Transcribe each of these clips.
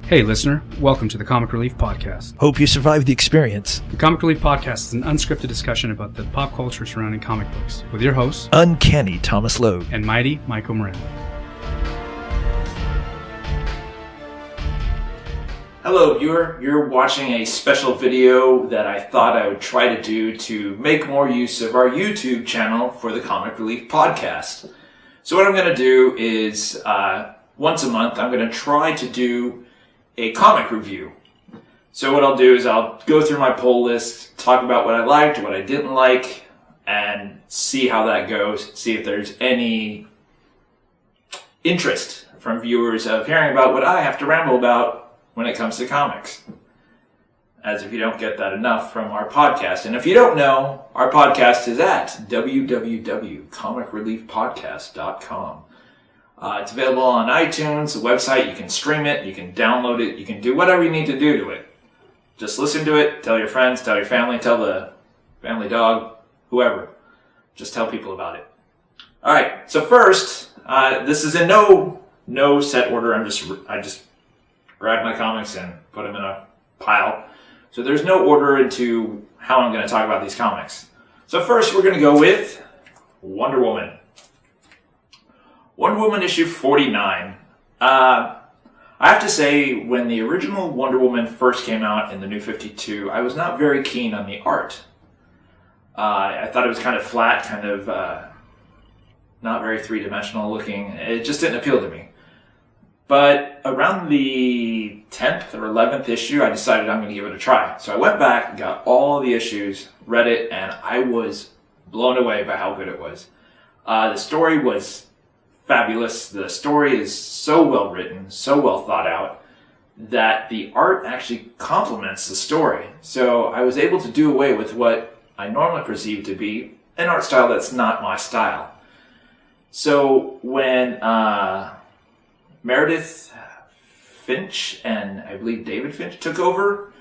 Hey listener, welcome to the Comic Relief Podcast. Hope you survived the experience. The Comic Relief Podcast is an unscripted discussion about the pop culture surrounding comic books with your hosts, Uncanny Thomas Logue and Mighty Michael Miranda. Hello viewer, you're watching a special video that I thought I would try to do to make more use of our YouTube channel for the Comic Relief Podcast. So what I'm going to do is, once a month, I'm going to try to do a comic review. So what I'll do is I'll go through my poll list, talk about what I liked, what I didn't like, and see how that goes, see if there's any interest from viewers of hearing about what I have to ramble about when it comes to comics. As if you don't get that enough from our podcast. And if you don't know, our podcast is at www.comicreliefpodcast.com. It's available on iTunes, the website. You can stream it, you can download it, you can do whatever you need to do to it. Just listen to it, tell your friends, tell your family, tell the family dog, whoever. Just tell people about it. Alright, so first, this is in no set order. I just grabbed my comics and put them in a pile. So there's no order into how I'm going to talk about these comics. So first, we're going to go with Wonder Woman. Wonder Woman issue 49. I have to say, when the original Wonder Woman first came out in the New 52, I was not very keen on the art. I thought it was kind of flat, kind of not very three-dimensional looking. It just didn't appeal to me. But around the 10th or 11th issue, I decided I'm going to give it a try. So I went back, got all the issues, read it, and I was blown away by how good it was. The story was fabulous. The story is so well written, so well thought out, that the art actually complements the story. So I was able to do away with what I normally perceive to be an art style that's not my style. So when Meredith Finch and I believe David Finch took over,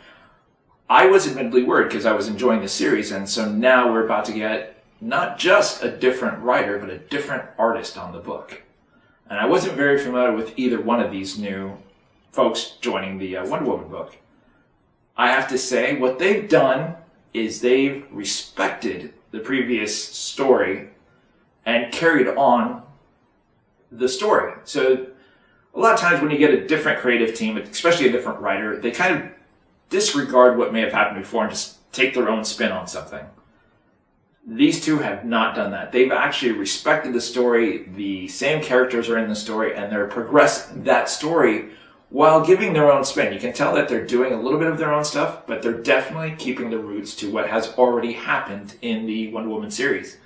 I was admittedly worried because I was enjoying the series, and so now we're about to get not just a different writer, but a different artist on the book. And I wasn't very familiar with either one of these new folks joining the Wonder Woman book. I have to say, what they've done is they've respected the previous story and carried on the story. So a lot of times when you get a different creative team, especially a different writer, they kind of disregard what may have happened before and just take their own spin on something. These two have not done that. They've actually respected the story, the same characters are in the story, and they're progressing that story while giving their own spin. You can tell that they're doing a little bit of their own stuff, but they're definitely keeping the roots to what has already happened in the Wonder Woman series.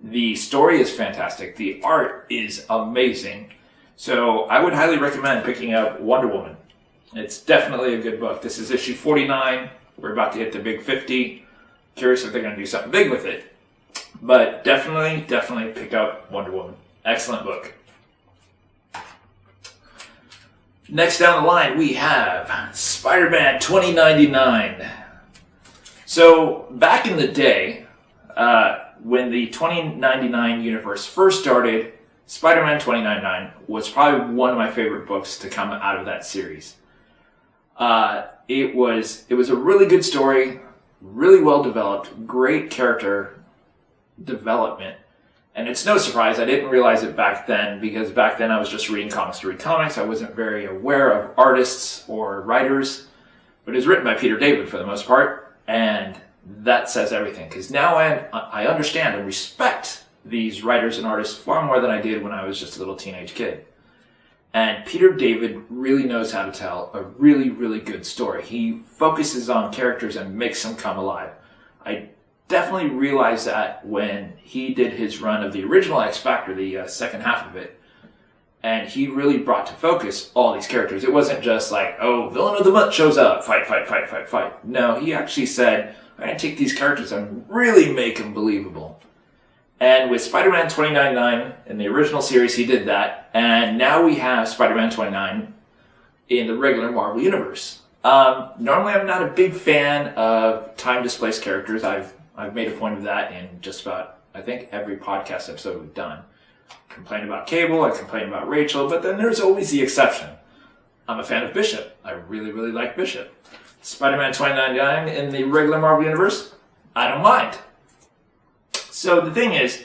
The story is fantastic. The art is amazing. So I would highly recommend picking up Wonder Woman. It's definitely a good book. This is issue 49. We're about to hit the big 50. Curious if they're going to do something big with it. But definitely pick up Wonder Woman. Excellent book. Next down the line, we have Spider-Man 2099. So, back in the day, when the 2099 universe first started, Spider-Man 2099 was probably one of my favorite books to come out of that series. It was a really good story, really well developed, great character development. And it's no surprise, I didn't realize it back then, because back then I was just reading comics to read comics. I wasn't very aware of artists or writers, but it was written by Peter David for the most part, and that says everything. Because now I understand and respect these writers and artists far more than I did when I was just a little teenage kid. And Peter David really knows how to tell a really, really good story. He focuses on characters and makes them come alive. I definitely realized that when he did his run of the original X Factor, the second half of it, and he really brought to focus all these characters. It wasn't just like, oh, villain of the month shows up, fight. No, he actually said, I'm going to take these characters and really make them believable. And with Spider-Man 2099 in the original series, he did that. And now we have Spider-Man 29 in the regular Marvel Universe. Normally, I'm not a big fan of time-displaced characters. I've made a point of that in just about, I think, every podcast episode we've done. I complain about Cable, I complain about Rachel, but then there's always the exception. I'm a fan of Bishop. I really, really like Bishop. Spider-Man 2099 in the regular Marvel Universe, I don't mind. So the thing is,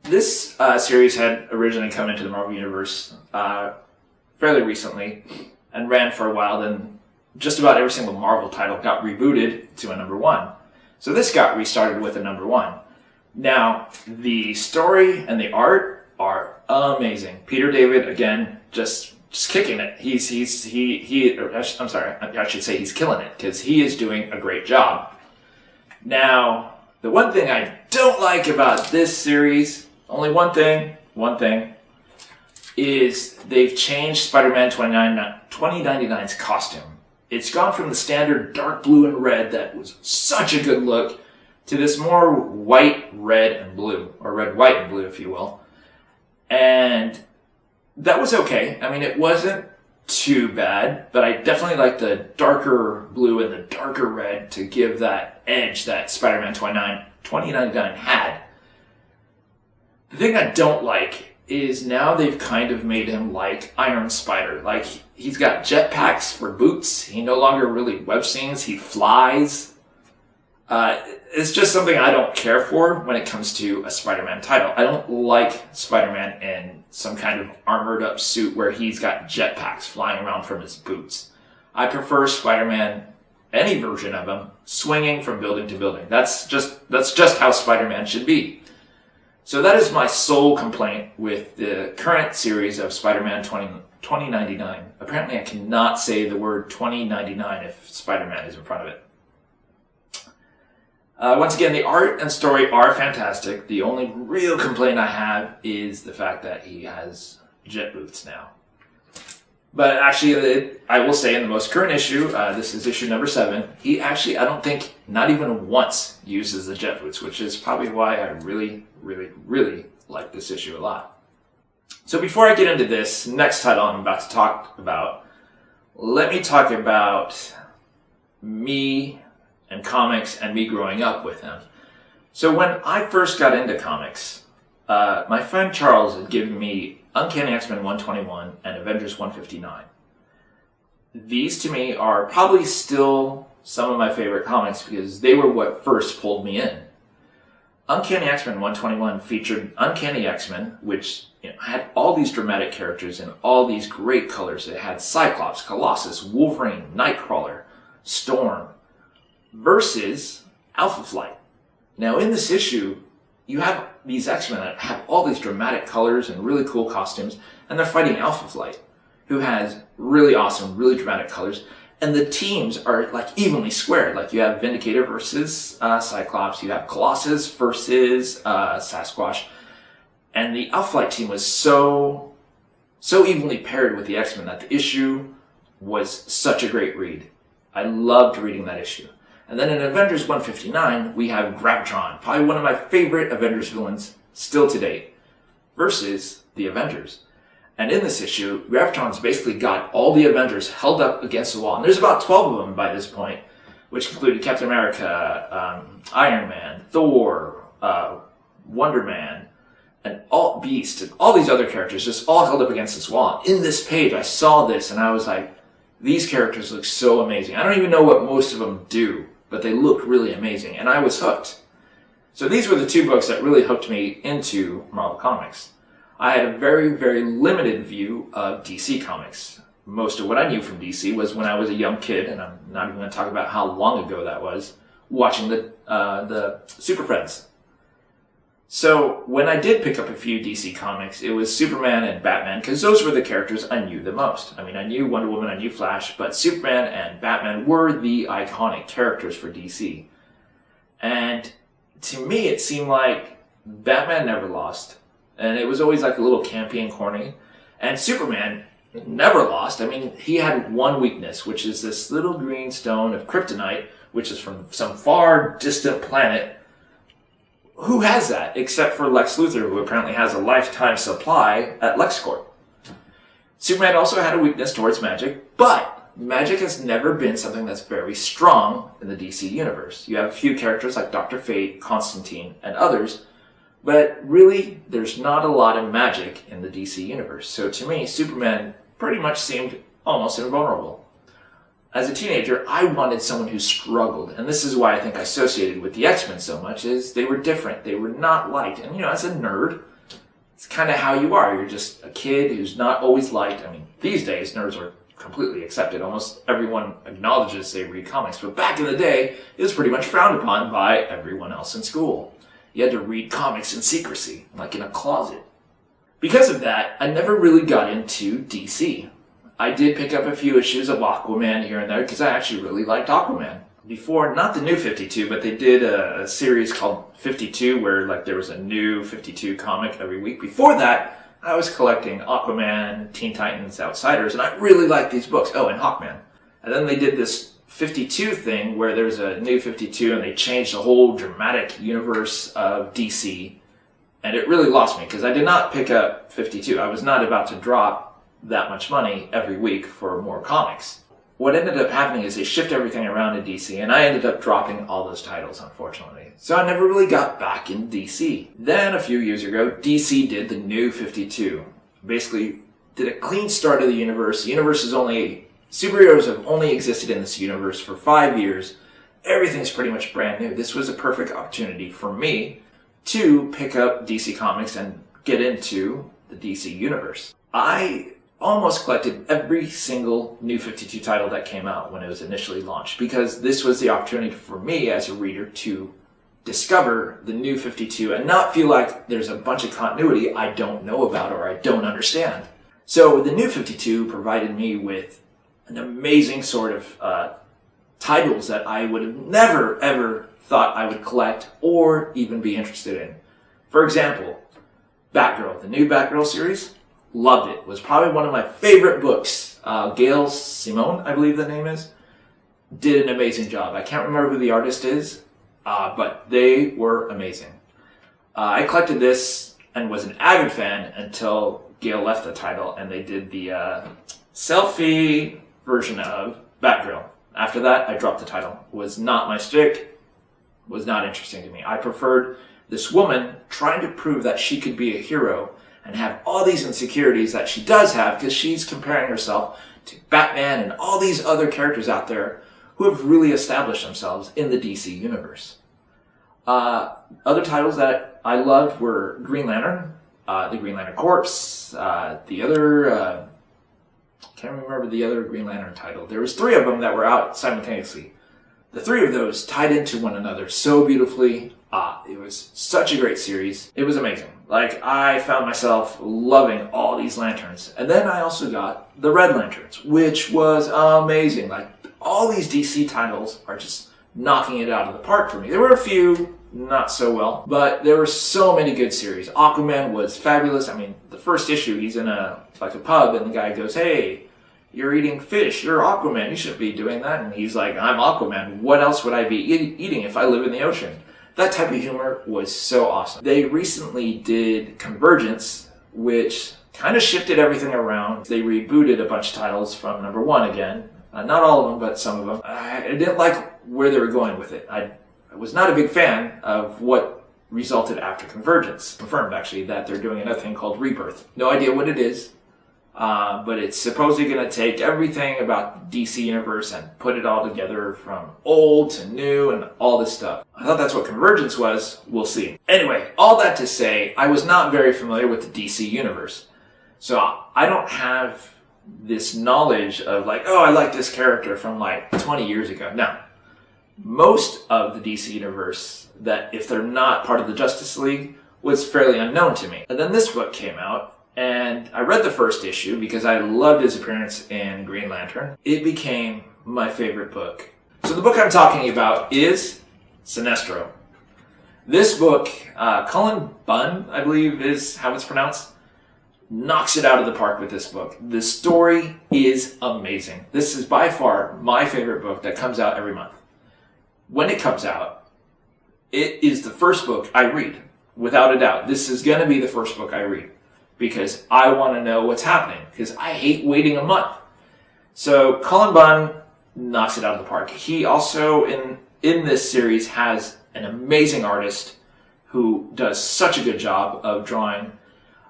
this series had originally come into the Marvel Universe fairly recently and ran for a while. Then just about every single Marvel title got rebooted to a number 1. So this got restarted with a number 1. Now, the story and the art are amazing. Peter David, again, just kicking it. I should say he's killing it, because he is doing a great job. Now, the one thing I don't like about this series, only one thing, is they've changed Spider-Man 2099's costume. It's gone from the standard dark blue and red that was such a good look to this more white, red, and blue, or red, white, and blue, if you will. And that was okay. I mean, it wasn't too bad, but I definitely like the darker blue and the darker red to give that edge that Spider-Man 2099 had. The thing I don't like is now they've kind of made him like Iron Spider. Like, he's got jetpacks for boots. He no longer really web slings. He flies. It's just something I don't care for when it comes to a Spider-Man title. I don't like Spider-Man in some kind of armored up suit where he's got jetpacks flying around from his boots. I prefer Spider-Man, any version of him, swinging from building to building. That's just how Spider-Man should be. So that is my sole complaint with the current series of Spider-Man 2099. Apparently I cannot say the word 2099 if Spider-Man is in front of it. Once again, the art and story are fantastic. The only real complaint I have is the fact that he has jet boots now. But actually, I will say in the most current issue, this is issue number 7, he actually, I don't think, not even once uses the jet boots, which is probably why I really, really, really like this issue a lot. So before I get into this next title I'm about to talk about, let me talk about me and comics and me growing up with him. So when I first got into comics, my friend Charles had given me Uncanny X-Men 121 and Avengers 159. These to me are probably still some of my favorite comics because they were what first pulled me in. Uncanny X-Men 121 featured Uncanny X-Men, which had all these dramatic characters and all these great colors. It had Cyclops, Colossus, Wolverine, Nightcrawler, Storm, versus Alpha Flight. Now in this issue, you have these X-Men that have all these dramatic colors and really cool costumes, and they're fighting Alpha Flight, who has really awesome, really dramatic colors, and the teams are like evenly squared. Like you have Vindicator versus Cyclops, you have Colossus versus Sasquatch, and the Alpha Flight team was so evenly paired with the X-Men that the issue was such a great read. I loved reading that issue. And then in Avengers 159, we have Gravitron, probably one of my favorite Avengers villains still to date, versus the Avengers. And in this issue, Gravitron's basically got all the Avengers held up against the wall. And there's about 12 of them by this point, which included Captain America, Iron Man, Thor, Wonder Man, and all Beast, and all these other characters just all held up against this wall. In this page, I saw this and I was like, these characters look so amazing. I don't even know what most of them do, but they look really amazing, and I was hooked. So these were the 2 books that really hooked me into Marvel Comics. I had a very, very limited view of DC Comics. Most of what I knew from DC was when I was a young kid, and I'm not even going to talk about how long ago that was, watching the Super Friends. So when I did pick up a few DC comics, it was Superman and Batman, because those were the characters I knew the most. I mean, I knew Wonder Woman, I knew Flash, but Superman and Batman were the iconic characters for DC. And to me, it seemed like Batman never lost, and it was always like a little campy and corny. And Superman never lost. I mean, he had one weakness, which is this little green stone of kryptonite, which is from some far distant planet. Who has that, except for Lex Luthor, who apparently has a lifetime supply at LexCorp? Superman also had a weakness towards magic, but magic has never been something that's very strong in the DC universe. You have a few characters like Dr. Fate, Constantine, and others, but really, there's not a lot of magic in the DC universe. So to me, Superman pretty much seemed almost invulnerable. as a teenager, I wanted someone who struggled. And this is why I think I associated with the X-Men so much, is they were different. They were not liked. And, as a nerd, it's kind of how you are. You're just a kid who's not always liked. I mean, these days, nerds are completely accepted. Almost everyone acknowledges they read comics. But back in the day, it was pretty much frowned upon by everyone else in school. You had to read comics in secrecy, like in a closet. Because of that, I never really got into DC. I did pick up a few issues of Aquaman here and there because I actually really liked Aquaman. Before, not the new 52, but they did a series called 52 where there was a new 52 comic every week. Before that, I was collecting Aquaman, Teen Titans, Outsiders, and I really liked these books. Oh, and Hawkman. And then they did this 52 thing where there's a new 52 and they changed the whole dramatic universe of DC. And it really lost me because I did not pick up 52. I was not about to drop that much money every week for more comics. What ended up happening is they shift everything around in DC, and I ended up dropping all those titles, unfortunately. So I never really got back in DC. Then, a few years ago, DC did the new 52. Basically, did a clean start of the universe. The universe is superheroes have only existed in this universe for 5 years. Everything's pretty much brand new. This was a perfect opportunity for me to pick up DC Comics and get into the DC universe. I almost collected every single new 52 title that came out when it was initially launched because this was the opportunity for me as a reader to discover the new 52 and not feel like there's a bunch of continuity I don't know about or I don't understand. So the new 52 provided me with an amazing sort of titles that I would have never ever thought I would collect or even be interested in. For example, Batgirl, the new Batgirl series. Loved it. Was probably one of my favorite books. Gail Simone, I believe the name is, did an amazing job. I can't remember who the artist is, but they were amazing. I collected this and was an avid fan until Gail left the title and they did the selfie version of Batgirl. After that, I dropped the title. Was not my stick. Was not interesting to me. I preferred this woman trying to prove that she could be a hero and have all these insecurities that she does have because she's comparing herself to Batman and all these other characters out there who have really established themselves in the DC universe. Other titles that I loved were Green Lantern, the Green Lantern Corps, can't remember the other Green Lantern title. There was 3 of them that were out simultaneously. The 3 of those tied into one another so beautifully. It was such a great series. It was amazing. I found myself loving all these lanterns. And then I also got the Red Lanterns, which was amazing. All these DC titles are just knocking it out of the park for me. There were a few not so well, but there were so many good series. Aquaman was fabulous. I mean, the first issue, he's in a pub, and the guy goes, "Hey, you're eating fish. You're Aquaman. You shouldn't be doing that." And he's like, "I'm Aquaman. What else would I be eating if I live in the ocean?" That type of humor was so awesome. They recently did Convergence, which kind of shifted everything around. They rebooted a bunch of titles from number 1 again. Not all of them, but some of them. I didn't like where they were going with it. I was not a big fan of what resulted after Convergence. Confirmed, actually, that they're doing another thing called Rebirth. No idea what it is. But it's supposedly going to take everything about the DC Universe and put it all together from old to new and all this stuff. I thought that's what Convergence was. We'll see. Anyway, all that to say, I was not very familiar with the DC Universe. So I don't have this knowledge of I like this character from 20 years ago. No. Most of the DC Universe, that if they're not part of the Justice League, was fairly unknown to me. And then this book came out. And I read the first issue because I loved his appearance in Green Lantern. It became my favorite book. So the book I'm talking about is Sinestro. This book, Cullen Bunn, I believe is how it's pronounced, knocks it out of the park with this book. The story is amazing. This is by far my favorite book that comes out every month. When it comes out, it is the first book I read, without a doubt. This is going to be the first book I read, because I want to know what's happening, because I hate waiting a month. So Cullen Bunn knocks it out of the park. He also, in this series, has an amazing artist who does such a good job of drawing.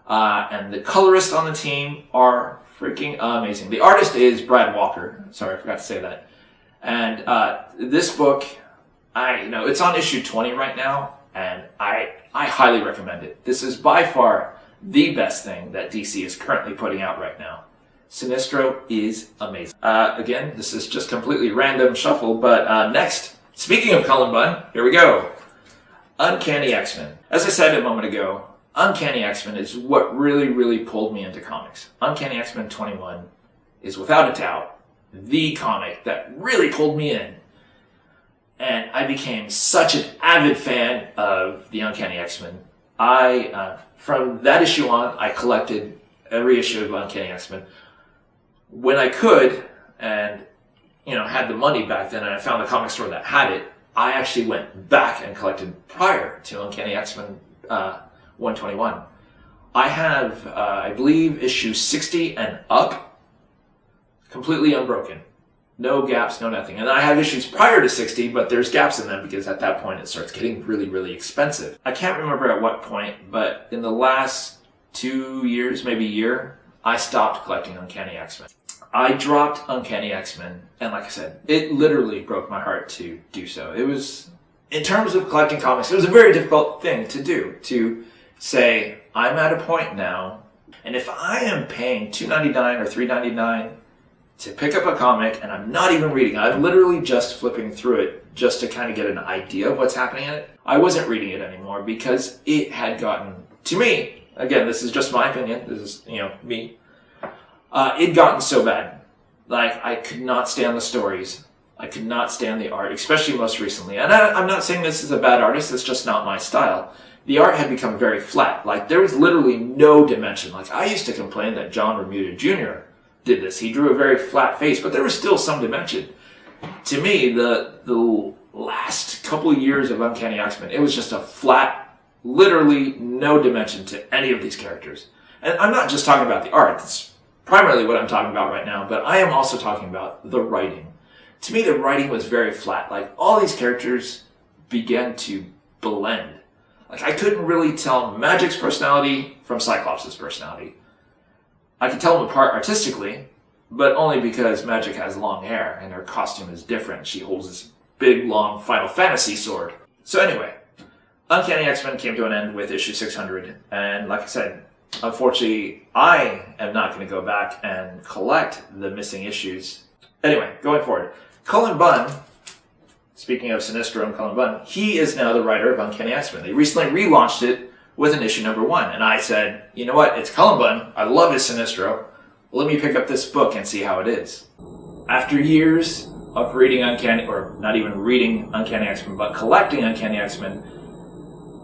And the colorists on the team are freaking amazing. The artist is Brad Walker. Sorry, I forgot to say that. And this book, it's on issue 20 right now, and I highly recommend it. This is by far the best thing that DC is currently putting out right now. Sinestro is amazing. Again, this is just completely random shuffle, but next, speaking of Cullen Bunn, here we go. Uncanny X-Men. As I said a moment ago, Uncanny X-Men is what really, really pulled me into comics. Uncanny X-Men 21 is without a doubt the comic that really pulled me in. And I became such an avid fan of the Uncanny X-Men. From that issue on, I collected every issue of Uncanny X-Men. When I could, and had the money back then, and I found a comic store that had it, I actually went back and collected prior to Uncanny X-Men 121. I have, I believe, issue 60 and up, completely unbroken. No gaps, no nothing. And I have issues prior to 60, but there's gaps in them because at that point it starts getting really, really expensive. I can't remember at what point, but in the last 2 years, maybe a year, I stopped collecting Uncanny X-Men. I dropped Uncanny X-Men, and like I said, it literally broke my heart to do so. It was, in terms of collecting comics, it was a very difficult thing to do, to say, I'm at a point now, and if I am paying $2.99 or $3.99 to pick up a comic, and I'm not even reading it, I'm literally just flipping through it just to kind of get an idea of what's happening in it, I wasn't reading it anymore because it had gotten, to me, again, this is just my opinion, this is, me, it'd gotten so bad. Like, I could not stand the stories. I could not stand the art, especially most recently. And I'm not saying this is a bad artist, it's just not my style. The art had become very flat. Like, there was literally no dimension. Like, I used to complain that John Romita Jr. did this. He drew a very flat face, but there was still some dimension. To me, the last couple of years of Uncanny X-Men, it was just a flat, literally no dimension to any of these characters. And I'm not just talking about the art. That's primarily what I'm talking about right now, but I am also talking about the writing. To me, the writing was very flat. Like, all these characters began to blend. Like, I couldn't really tell Magic's personality from Cyclops' personality. I could tell them apart artistically, but only because Magic has long hair and her costume is different. She holds this big, long Final Fantasy sword. So anyway, Uncanny X-Men came to an end with issue 600, and like I said, unfortunately, I am not going to go back and collect the missing issues. Anyway, going forward, Cullen Bunn, speaking of Sinestro and Cullen Bunn, he is now the writer of Uncanny X-Men. They recently relaunched it with an issue number 1, and I said, you know what, it's Cullen Bunn, I love his Sinestro, let me pick up this book and see how it is. After years of reading Uncanny, or not even reading Uncanny X-Men, but collecting Uncanny X-Men,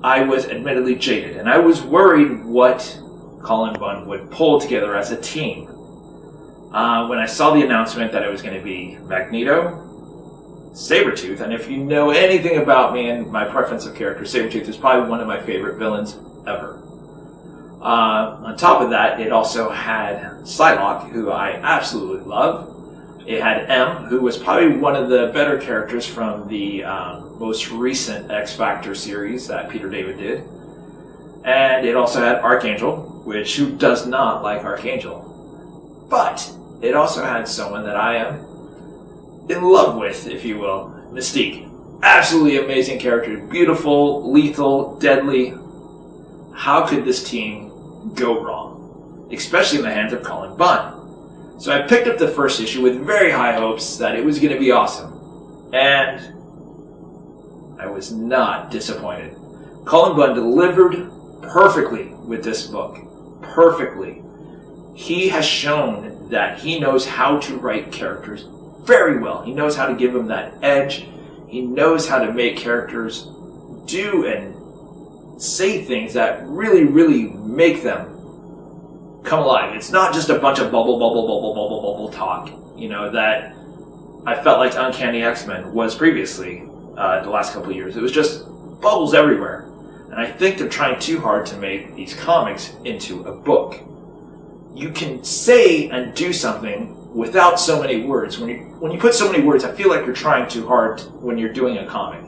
I was admittedly jaded, and I was worried what Cullen Bunn would pull together as a team. When I saw the announcement that it was going to be Magneto, Sabretooth, and if you know anything about me and my preference of characters, Sabretooth is probably one of my favorite villains ever. On top of that, it also had Psylocke, who I absolutely love. It had M, who was probably one of the better characters from the most recent X-Factor series that Peter David did. And it also had Archangel, which who does not like Archangel? But it also had someone that I am in love with, if you will, Mystique. Absolutely amazing character, beautiful, lethal, deadly. How could this team go wrong? Especially in the hands of Cullen Bunn. So I picked up the first issue with very high hopes that it was going to be awesome. And I was not disappointed. Cullen Bunn delivered perfectly with this book. Perfectly. He has shown that he knows how to write characters very well. He knows how to give them that edge. He knows how to make characters do and say things that really, really make them come alive. It's not just a bunch of bubble talk, that I felt like Uncanny X-Men was previously the last couple of years. It was just bubbles everywhere. And I think they're trying too hard to make these comics into a book. You can say and do something without so many words. When you put so many words, I feel like you're trying too hard when you're doing a comic.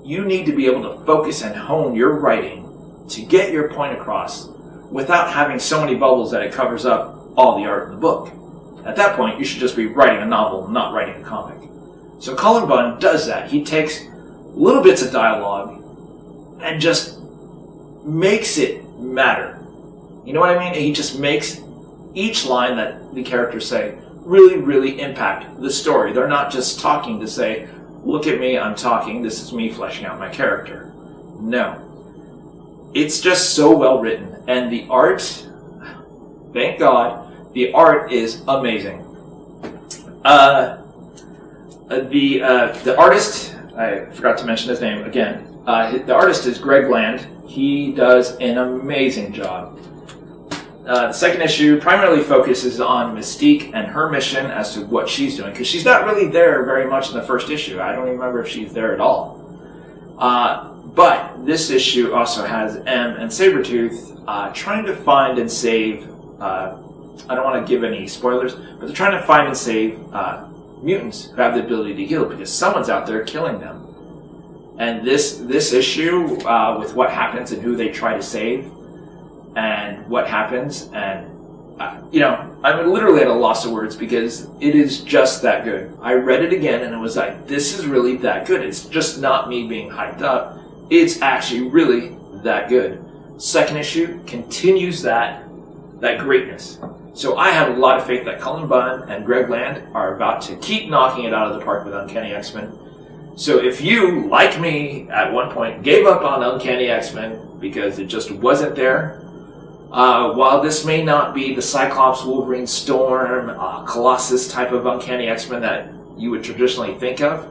You need to be able to focus and hone your writing to get your point across without having so many bubbles that it covers up all the art in the book. At that point, you should just be writing a novel, not writing a comic. So Cullen Bunn does that. He takes little bits of dialogue and just makes it matter. You know what I mean? He just makes each line that the characters say really, really impact the story. They're not just talking to say, look at me, I'm talking, this is me fleshing out my character. No. It's just so well written. And the art, thank God, the art is amazing. The artist, I forgot to mention his name again. The artist is Greg Land. He does an amazing job. The second issue primarily focuses on Mystique and her mission as to what she's doing, because she's not really there very much in the first issue. I don't even remember if she's there at all. But this issue also has M and Sabretooth trying to find and save, I don't want to give any spoilers, but they're trying to find and save mutants who have the ability to heal, because someone's out there killing them. And this issue, with what happens and who they try to save, and what happens, and I'm literally at a loss of words because it is just that good. I read it again and it was like, this is really that good. It's just not me being hyped up. It's actually really that good. Second issue continues that greatness. So I have a lot of faith that Cullen Bunn and Greg Land are about to keep knocking it out of the park with Uncanny X-Men. So if you, like me, at one point gave up on Uncanny X-Men because it just wasn't there, while this may not be the Cyclops, Wolverine, Storm, Colossus type of Uncanny X-Men that you would traditionally think of,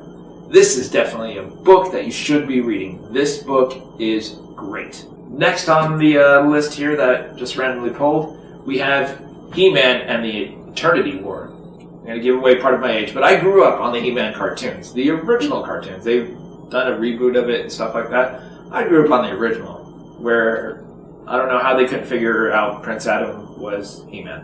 this is definitely a book that you should be reading. This book is great. Next on the list here that just randomly pulled, we have He-Man and the Eternity War. I'm going to give away part of my age, but I grew up on the He-Man cartoons, the original cartoons. They've done a reboot of it and stuff like that. I grew up on the original, where I don't know how they couldn't figure out Prince Adam was He-Man.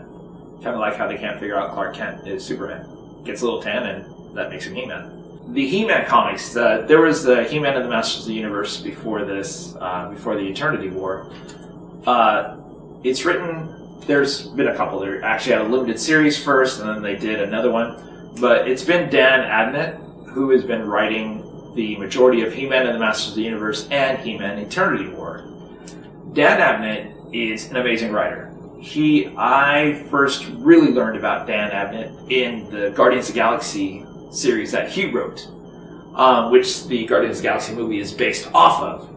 Kind of like how they can't figure out Clark Kent is Superman. Gets a little tan and that makes him He-Man. The He-Man comics, there was the He-Man and the Masters of the Universe before this, before the Eternity War. It's written, there's been a couple. They actually had a limited series first and then they did another one. But it's been Dan Abnett who has been writing the majority of He-Man and the Masters of the Universe and He-Man Eternity War. Dan Abnett is an amazing writer. I first really learned about Dan Abnett in the Guardians of the Galaxy series that he wrote, which the Guardians of the Galaxy movie is based off of.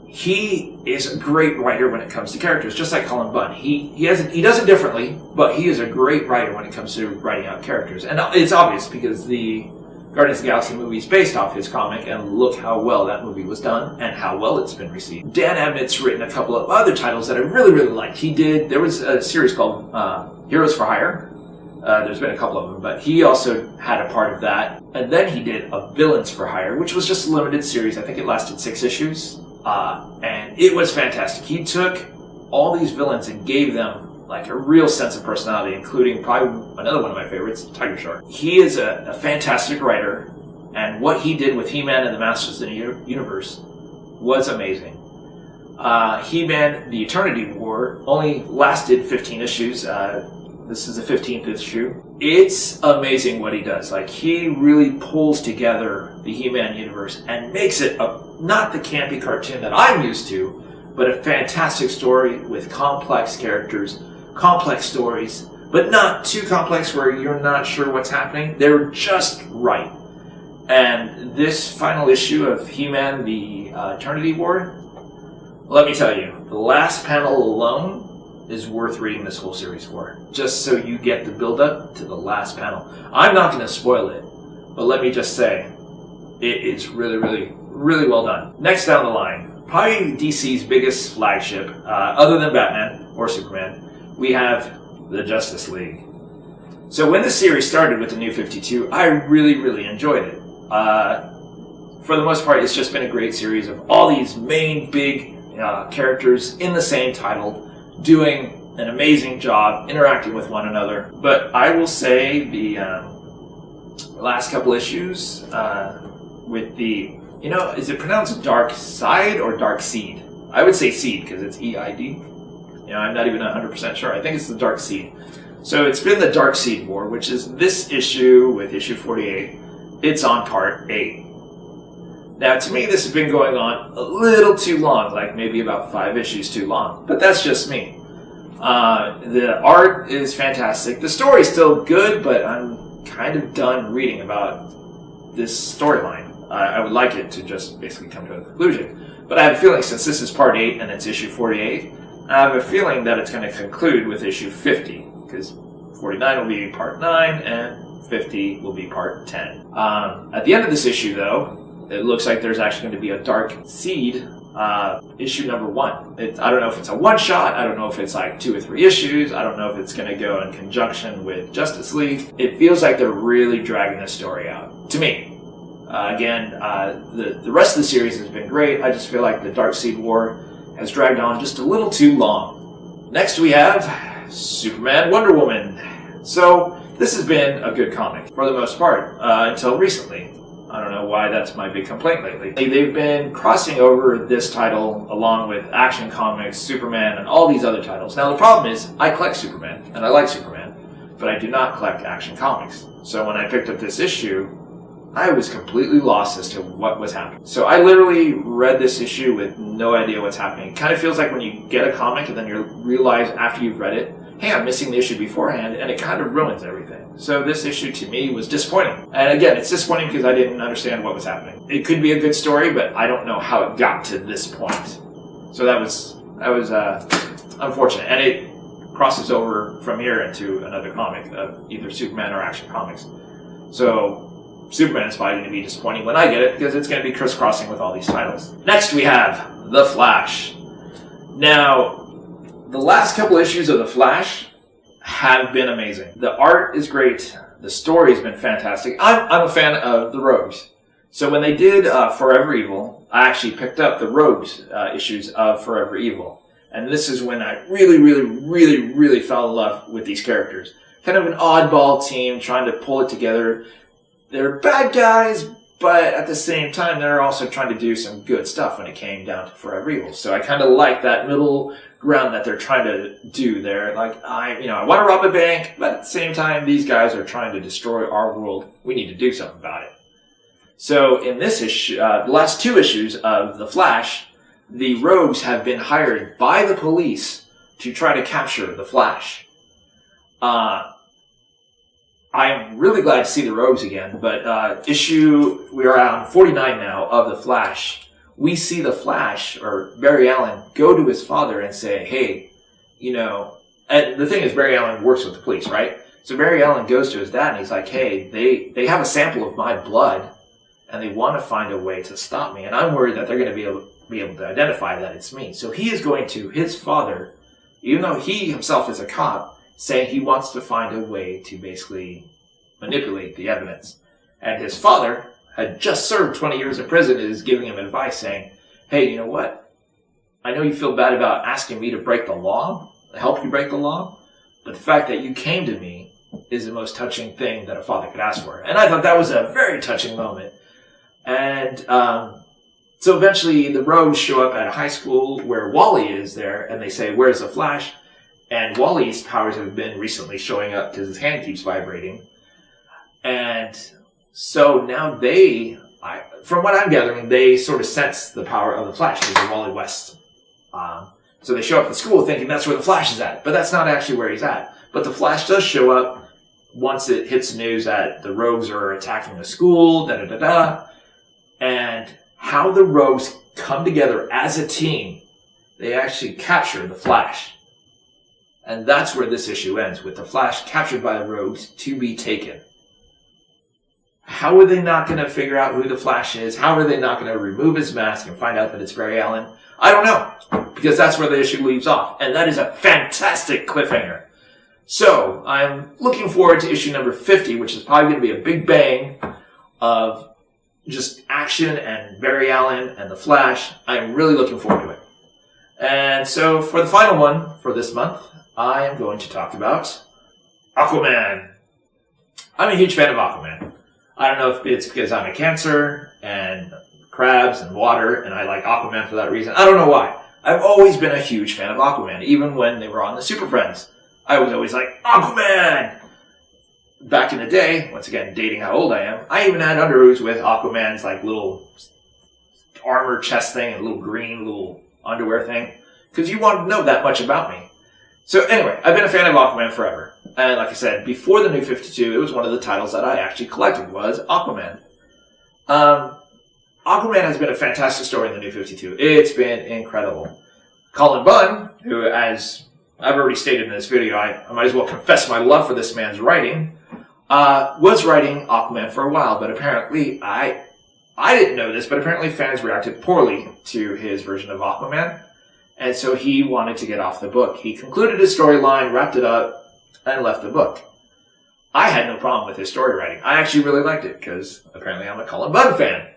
He is a great writer when it comes to characters, just like Cullen Bunn. He does it differently, but he is a great writer when it comes to writing out characters. And it's obvious because the Guardians of the Galaxy movie is based off his comic, and look how well that movie was done and how well it's been received. Dan Abnett's written a couple of other titles that I really, really liked. There was a series called Heroes for Hire. There's been a couple of them, but he also had a part of that. And then he did a Villains for Hire, which was just a limited series. I think it lasted 6 issues. And it was fantastic. He took all these villains and gave them like a real sense of personality, including probably another one of my favorites, Tiger Shark. He is a fantastic writer, and what he did with He-Man and the Masters of the Universe was amazing. He-Man, the Eternity War, only lasted 15 issues. This is the 15th issue. It's amazing what he does. Like, he really pulls together the He-Man universe and makes it not the campy cartoon that I'm used to, but a fantastic story with complex characters, complex stories, but not too complex where you're not sure what's happening. They're just right. And this final issue of He-Man, the Eternity War, let me tell you, the last panel alone is worth reading this whole series for, just so you get the build-up to the last panel. I'm not going to spoil it, but let me just say, it is really, really, really well done. Next down the line, probably DC's biggest flagship, other than Batman or Superman, we have the Justice League. So when the series started with the New 52, I really, really enjoyed it. For the most part, it's just been a great series of all these main big characters in the same title, doing an amazing job interacting with one another. But I will say the last couple issues with the, is it pronounced Dark Side or Dark Seed? I would say Seed because it's E-I-D. I'm not even 100% sure. I think it's the Dark Seed. So it's been the Dark Seed War, which is this issue with issue 48. It's on part 8. Now, to me, this has been going on a little too long, like maybe about 5 issues too long. But that's just me. The art is fantastic. The story's still good, but I'm kind of done reading about this storyline. I would like it to just basically come to a conclusion. But I have a feeling, since this is part 8 and it's issue 48, I have a feeling that it's going to conclude with issue 50, because 49 will be part 9 and 50 will be part 10. At the end of this issue, though, it looks like there's actually going to be a Dark Seed issue number 1. I don't know if it's a one-shot. I don't know if it's like 2 or 3 issues. I don't know if it's going to go in conjunction with Justice League. It feels like they're really dragging this story out, to me. The rest of the series has been great. I just feel like the Dark Seed War has dragged on just a little too long. Next we have Superman Wonder Woman. So this has been a good comic for the most part until recently. I don't know why that's my big complaint lately. They've been crossing over this title along with Action Comics, Superman, and all these other titles. Now the problem is I collect Superman and I like Superman, but I do not collect Action Comics. So when I picked up this issue, I was completely lost as to what was happening. So I literally read this issue with no idea what's happening. It kind of feels like when you get a comic and then you realize after you've read it, hey, I'm missing the issue beforehand, and it kind of ruins everything. So this issue to me was disappointing. And again, it's disappointing because I didn't understand what was happening. It could be a good story, but I don't know how it got to this point. So that was unfortunate. And it crosses over from here into another comic of either Superman or Action Comics. So Superman is probably going to be disappointing when I get it because it's going to be crisscrossing with all these titles. Next we have The Flash. Now, the last couple issues of The Flash have been amazing. The art is great. The story has been fantastic. I'm a fan of the Rogues. So when they did Forever Evil, I actually picked up the Rogues issues of Forever Evil. And this is when I really fell in love with these characters. Kind of an oddball team trying to pull it together. They're bad guys, but at the same time, they're also trying to do some good stuff when it came down to Forever Evil. So I kind of like that middle ground that they're trying to do there. Like, I want to rob a bank, but at the same time, these guys are trying to destroy our world. We need to do something about it. So in this issue, the last 2 issues of The Flash, the Rogues have been hired by the police to try to capture the Flash. I'm really glad to see the Rogues again, but we're on 49 now of The Flash. We see the Flash, or Barry Allen, go to his father and say, hey, and the thing is Barry Allen works with the police, right? So Barry Allen goes to his dad and he's like, hey, they have a sample of my blood and they want to find a way to stop me. And I'm worried that they're going to be able to identify that it's me. So he is going to his father, even though he himself is a cop, saying he wants to find a way to basically manipulate the evidence. And his father had just served 20 years in prison and is giving him advice saying, hey, you know what? I know you feel bad about asking me to break the law, help you break the law, but the fact that you came to me is the most touching thing that a father could ask for. And I thought that was a very touching moment. And so eventually the Rogues show up at a high school where Wally is there, and they say, where's the Flash? And Wally's powers have been recently showing up because his hand keeps vibrating. And so now from what I'm gathering, they sort of sense the power of the Flash because of Wally West. So they show up at school thinking that's where the Flash is at, but that's not actually where he's at. But the Flash does show up once it hits the news that the Rogues are attacking the school, and how the Rogues come together as a team, they actually capture the Flash. And that's where this issue ends, with the Flash captured by the Rogues to be taken. How are they not going to figure out who the Flash is? How are they not going to remove his mask and find out that it's Barry Allen? I don't know, because that's where the issue leaves off. And that is a fantastic cliffhanger. So, I'm looking forward to issue number 50, which is probably going to be a big bang of just action and Barry Allen and the Flash. I'm really looking forward to it. And so, for the final one for this month, I am going to talk about Aquaman. I'm a huge fan of Aquaman. I don't know if it's because I'm a Cancer and crabs and water and I like Aquaman for that reason. I don't know why. I've always been a huge fan of Aquaman, even when they were on the Super Friends. I was always like, Aquaman! Back in the day, once again, dating how old I am, I even had underoos with Aquaman's like little armor chest thing and little green little underwear thing, because you wanted to know that much about me. So anyway, I've been a fan of Aquaman forever. And like I said, before the New 52, it was one of the titles that I actually collected, was Aquaman. Aquaman has been a fantastic story in the New 52. It's been incredible. Colin Bunn, who, as I've already stated in this video, I might as well confess my love for this man's writing, was writing Aquaman for a while, but apparently, I didn't know this, but apparently fans reacted poorly to his version of Aquaman, and so he wanted to get off the book. He concluded his storyline, wrapped it up, and left the book. I had no problem with his story writing. I actually really liked it, because apparently I'm a Colin Bunn fan.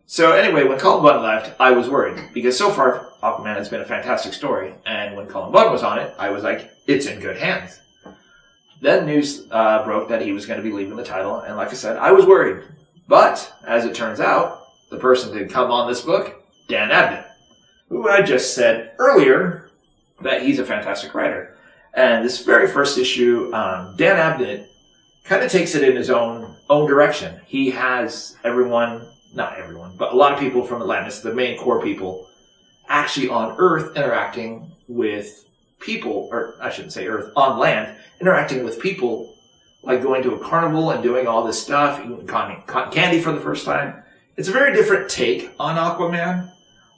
So anyway, when Colin Bunn left, I was worried, because so far Aquaman has been a fantastic story, and when Colin Bunn was on it, I was like, it's in good hands. Then news broke that he was going to be leaving the title, and like I said, I was worried. But, as it turns out, the person to come on this book, Dan Abnett, who I just said earlier that he's a fantastic writer. And this very first issue, Dan Abnett kind of takes it in his own direction. He has not everyone, but a lot of people from Atlantis, the main core people, actually on Earth interacting with people, or I shouldn't say Earth, on land, interacting with people, like going to a carnival and doing all this stuff, eating cotton candy for the first time. It's a very different take on Aquaman,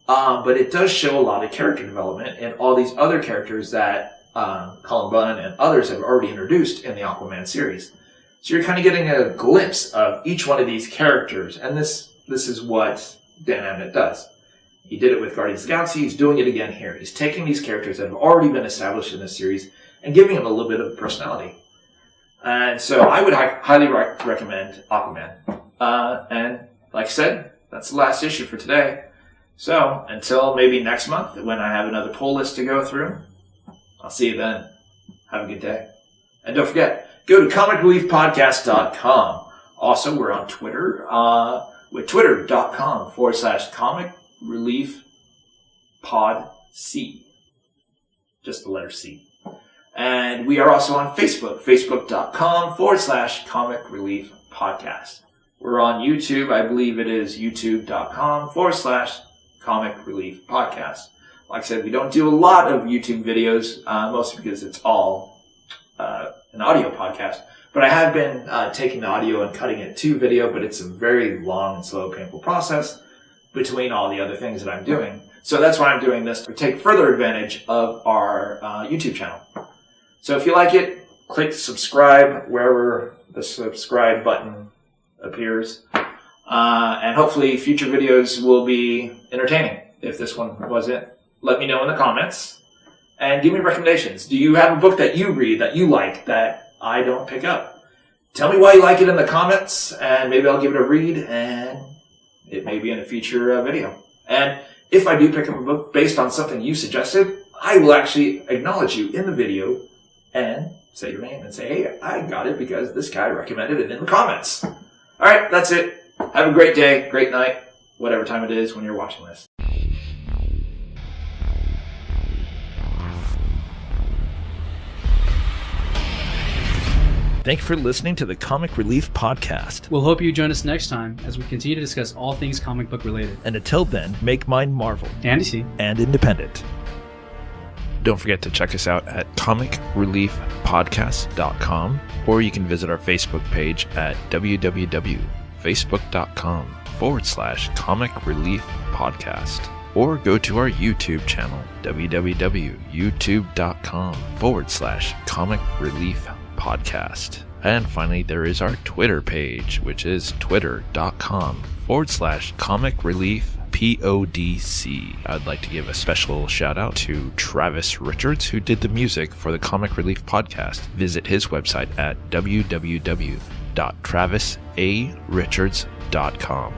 but it does show a lot of character development and all these other characters that Colin Bunn and others have already introduced in the Aquaman series. So you're kind of getting a glimpse of each one of these characters, and this is what Dan Abnett does. He did it with Guardians of the Galaxy. He's doing it again here. He's taking these characters that have already been established in this series and giving them a little bit of personality. And so I would highly recommend Aquaman. And like I said, that's the last issue for today. So until maybe next month when I have another pull list to go through, I'll see you then. Have a good day. And don't forget, go to comicreliefpodcast.com. Also, we're on Twitter with twitter.com/comicreliefpodc. Just the letter C. And we are also on Facebook, facebook.com/comicreliefpodcast. We're on YouTube. I believe it is youtube.com/comicreliefpodcast. Like I said, we don't do a lot of YouTube videos, mostly because it's all an audio podcast. But I have been taking the audio and cutting it to video, but it's a very long and slow, painful process between all the other things that I'm doing. So that's why I'm doing this, to take further advantage of our YouTube channel. So if you like it, click subscribe wherever the subscribe button appears. And hopefully future videos will be entertaining. If this one wasn't, let me know in the comments. And give me recommendations. Do you have a book that you read, that you like, that I don't pick up? Tell me why you like it in the comments, and maybe I'll give it a read, and it may be in a future video. And if I do pick up a book based on something you suggested, I will actually acknowledge you in the video and say your name and say, hey, I got it because this guy recommended it in the comments. All right, that's it. Have a great day, great night, whatever time it is when you're watching this. Thank you for listening to the Comic Relief Podcast. We'll hope you join us next time as we continue to discuss all things comic book related. And until then, make mine Marvel And DC. and independent. Don't forget to check us out at comicreliefpodcast.com, or you can visit our Facebook page at www.facebook.com/Comic Relief Podcast, or go to our YouTube channel, www.youtube.com/Comic Relief Podcast. And finally, there is our Twitter page, which is twitter.com/Comic Relief PODC. I'd like to give a special shout out to Travis Richards, who did the music for the Comic Relief Podcast. Visit his website at www.travisarichards.com.